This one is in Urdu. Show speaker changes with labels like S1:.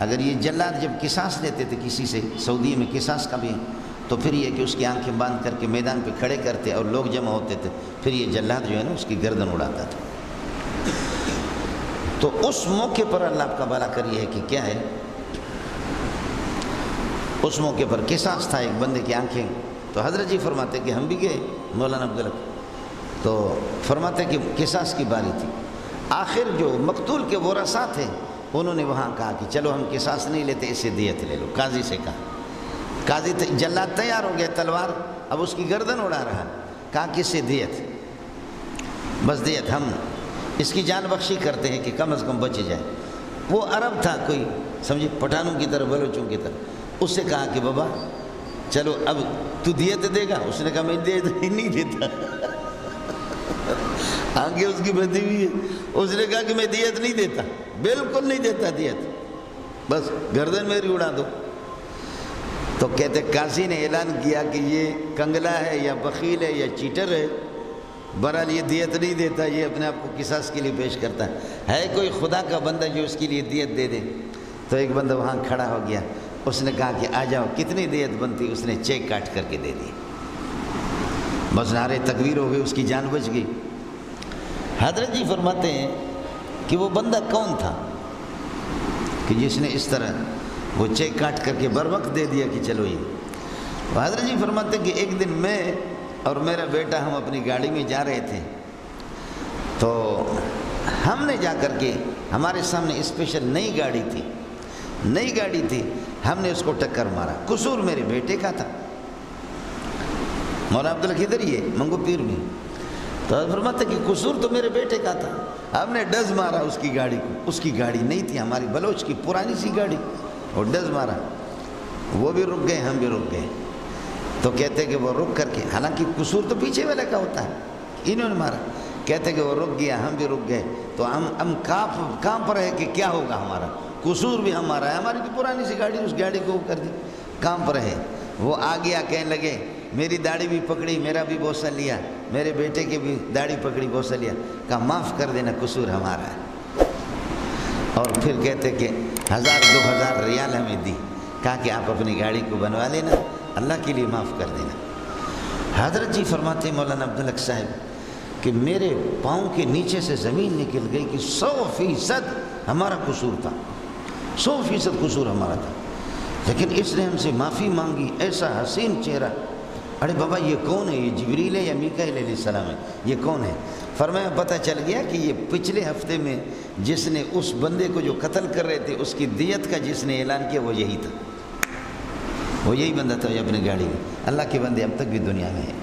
S1: اگر یہ جلاد جب قصاص لیتے تھے کسی سے، سعودی میں قصاص کا بھی، تو پھر یہ کہ اس کی آنکھیں باندھ کر کے میدان پہ کھڑے کرتے اور لوگ جمع ہوتے تھے، پھر یہ جلاد جو ہے نا اس کی گردن اڑاتا تھا۔ تو اس موقع پر اللہ آپ کا بھلا کریے ہے کہ کیا ہے، اس موقع پر قصاص تھا ایک بندے کی آنکھیں، تو حضرت جی فرماتے کہ ہم بھی گئے مولانا عبدالحق، تو فرماتے کہ قصاص کی باری تھی۔ آخر جو مقتول کے ورثاء تھے انہوں نے وہاں کہا کہ چلو ہم قصاص نہیں لیتے، اس سے دیت لے لو۔ قاضی سے کہا، قاضی جلاد تیار ہو گیا، تلوار اب اس کی گردن اڑا رہا، کہا کہ اس سے دیت، بس دیت، ہم اس کی جان بخشی کرتے ہیں کہ کم از کم بچ جائے۔ وہ عرب تھا کوئی، سمجھے پٹھانوں کی طرح، بلوچوں کی طرح، اس سے کہا کہ بابا چلو اب تو دیت دے گا؟ اس نے کہا میں دیت نہیں دیتا، آگے اس کی بندی ہوئی ہے، اس نے کہا کہ میں دیت نہیں دیتا، بالکل نہیں دیتا دیت، بس گردن میری اڑا دو۔ تو کہتے قاضی نے اعلان کیا کہ یہ کنگلا ہے یا بخیل ہے یا چیٹر ہے، بہرحال یہ دیت نہیں دیتا، یہ اپنے آپ کو قصاص کے لیے پیش کرتا ہے کوئی خدا کا بندہ جو اس کے لیے دیت دے دے؟ تو ایک بندہ وہاں کھڑا ہو گیا، اس نے کہا کہ آ جاؤ کتنی دیت بنتی؟ اس نے چیک کاٹ کر کے دے دی، بس نعرے تکبیر ہو گئے، اس کی جان بچ گئی۔ حضرت جی فرماتے ہیں کہ وہ بندہ کون تھا کہ جس نے اس طرح وہ چیک کاٹ کر کے بر وقت دے دیا کہ چلو یہ۔ حضرت جی فرماتے ہیں کہ ایک دن میں اور میرا بیٹا ہم اپنی گاڑی میں جا رہے تھے، تو ہم نے جا کر کے، ہمارے سامنے اسپیشل نئی گاڑی تھی، ہم نے اس کو ٹکر مارا، قصور میرے بیٹے کا تھا۔ مولانا عبدالحق ادھر ہی ہے منگو پیر میں، تو فرماتے کہ قصور تو میرے بیٹے کا تھا، ہم نے ڈز مارا اس کی گاڑی کو، اس کی گاڑی نہیں تھی، ہماری بلوچ کی پرانی سی گاڑی، اور ڈز مارا، وہ بھی رک گئے، ہم بھی رک گئے۔ تو کہتے کہ وہ رک کر کے، حالانکہ قصور تو پیچھے والے کا ہوتا ہے، انہوں نے مارا، کہتے کہ وہ رک گیا، ہم بھی رک گئے، تو ہم کانپ رہے کہ کیا ہوگا ہمارا، قصور بھی ہمارا ہے، ہماری تو پرانی سی گاڑی، اس گاڑی کو کر دی، کانپ رہے۔ وہ آ گیا، کہنے لگے میری داڑھی بھی پکڑی، میرا بھی بوسہ لیا، میرے بیٹے کی بھی داڑھی پکڑی، بوسہ لیا، کہا معاف کر دینا، قصور ہمارا ہے۔ اور پھر کہتے کہ 1000-2000 ریال ہمیں دی، کہا کہ آپ اپنی گاڑی کو بنوا لینا، اللہ کے لیے معاف کر دینا۔ حضرت جی فرماتے ہیں مولانا عبدالحق صاحب کہ میرے پاؤں کے نیچے سے زمین نکل گئی کہ 100% ہمارا قصور تھا، 100% قصور ہمارا تھا، لیکن اس نے ہم سے معافی مانگی، ایسا حسین چہرہ۔ ارے بابا یہ کون ہے؟ یہ جبریل ہے یا میکائیل علیہ السلام ہے؟ یہ کون ہے؟ فرمایا پتہ چل گیا کہ یہ پچھلے ہفتے میں جس نے اس بندے کو جو قتل کر رہے تھے اس کی دیت کا جس نے اعلان کیا وہ یہی تھا، وہ یہی بندہ تھا جو اپنی گاڑی میں۔ اللہ کے بندے اب تک بھی دنیا میں ہے۔